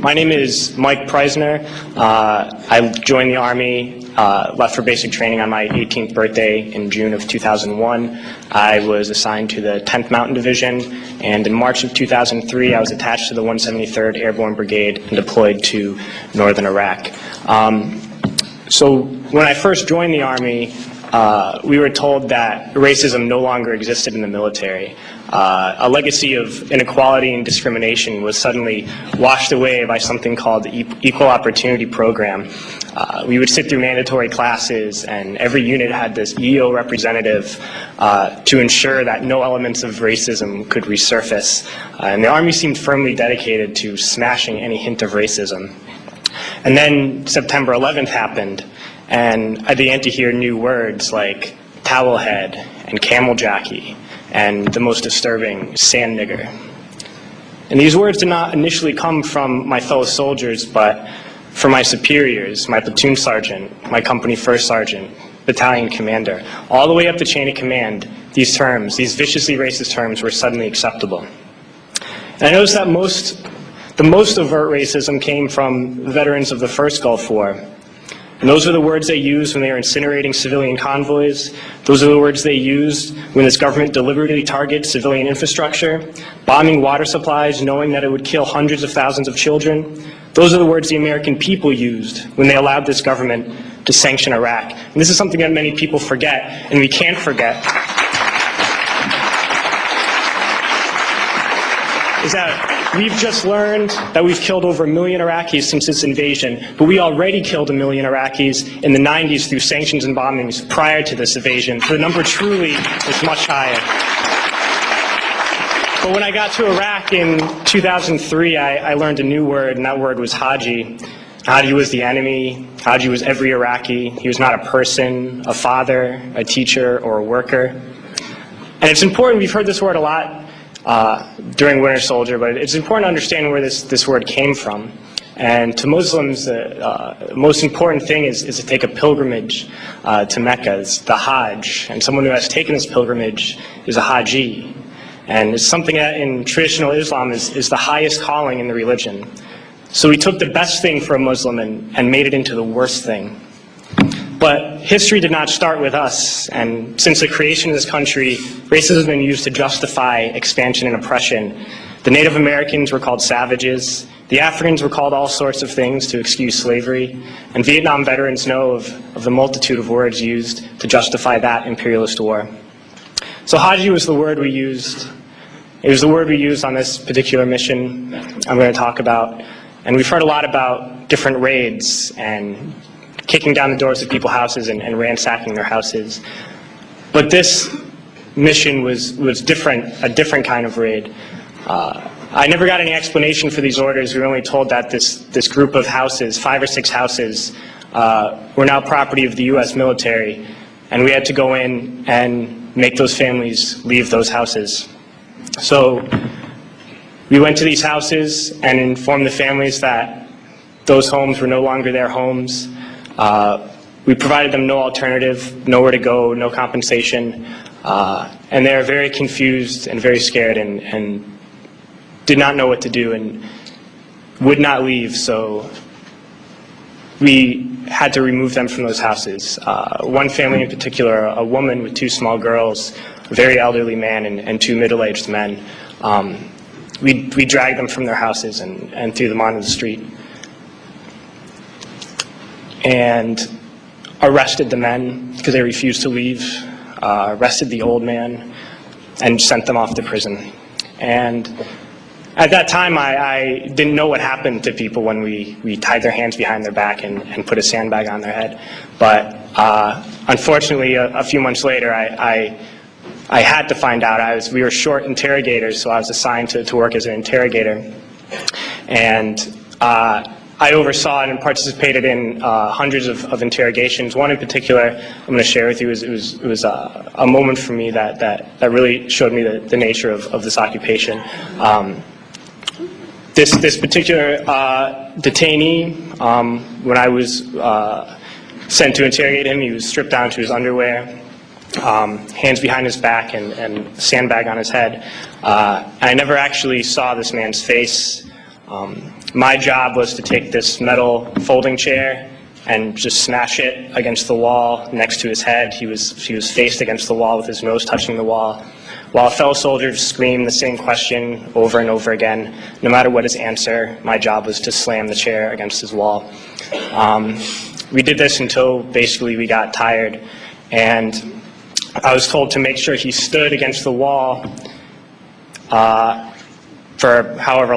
My name is Mike Prysner. I joined the Army, left for basic training on my 18th birthday in June of 2001. I was assigned to the 10th Mountain Division, and in March of 2003 I was attached to the 173rd Airborne Brigade and deployed to northern Iraq. So when I first joined the Army, we were told that racism no longer existed in the military. A legacy of inequality and discrimination was suddenly washed away by something called the Equal Opportunity Program. We would sit through mandatory classes, and every unit had this EO representative to ensure that no elements of racism could resurface. And the Army seemed firmly dedicated to smashing any hint of racism. And then September 11th happened, and I began to hear new words like towelhead and camel jockey and the most disturbing, sand nigger. And these words did not initially come from my fellow soldiers, but from my superiors, my platoon sergeant, my company first sergeant, battalion commander. All the way up the chain of command, these terms, these viciously racist terms, were suddenly acceptable. And I noticed that the most overt racism came from veterans of the first Gulf War. And those are the words they used when they were incinerating civilian convoys. Those are the words they used when this government deliberately targeted civilian infrastructure, bombing water supplies, knowing that it would kill hundreds of thousands of children. Those are the words the American people used when they allowed this government to sanction Iraq. And this is something that many people forget, and we can't forget, is that we've just learned that we've killed over 1 million Iraqis since this invasion, but we already killed 1 million Iraqis in the 90s through sanctions and bombings prior to this invasion. So the number truly is much higher. But when I got to Iraq in 2003, I learned a new word, and that word was Haji. Haji was the enemy. Haji was every Iraqi. He was not a person, a father, a teacher, or a worker. And it's important, we've heard this word a lot during Winter Soldier, but it's important to understand where this word came from. And to Muslims, the most important thing is to take a pilgrimage to Mecca. It's the Hajj, and someone who has taken this pilgrimage is a Haji. And it's something that in traditional Islam is the highest calling in the religion. So we took the best thing for a Muslim and made it into the worst thing. But history did not start with us, and since the creation of this country, racism has been used to justify expansion and oppression. The Native Americans were called savages, the Africans were called all sorts of things to excuse slavery, and Vietnam veterans know of the multitude of words used to justify that imperialist war. So Haji was the word we used. It was the word we used on this particular mission I'm going to talk about. And we've heard a lot about different raids and kicking down the doors of people's houses and ransacking their houses. But this mission was different, a different kind of raid. I never got any explanation for these orders. We were only told that this group of houses, 5 or 6 houses, were now property of the U.S. military, and we had to go in and make those families leave those houses. So we went to these houses and informed the families that those homes were no longer their homes. We provided them no alternative, nowhere to go, no compensation, and they were very confused and very scared and did not know what to do and would not leave, so we had to remove them from those houses. One family in particular, a woman with 2 small girls, a very elderly man and 2 middle-aged men, we dragged them from their houses and threw them onto the street. And arrested the men because they refused to leave, arrested the old man, and sent them off to prison. And at that time, I didn't know what happened to people when we tied their hands behind their back and put a sandbag on their head. But unfortunately, a few months later, I had to find out. We were short interrogators, so I was assigned to work as an interrogator. And I oversaw and participated in hundreds of interrogations. One in particular I'm going to share with you. It was a moment for me that really showed me the nature of this occupation. This particular detainee, when I was sent to interrogate him, he was stripped down to his underwear, hands behind his back and sandbag on his head. And I never actually saw this man's face. My job was to take this metal folding chair and just smash it against the wall next to his head. He was faced against the wall with his nose touching the wall, while a fellow soldier screamed the same question over and over again. No matter what his answer, my job was to slam the chair against his wall. We did this until basically we got tired, and I was told to make sure he stood against the wall for however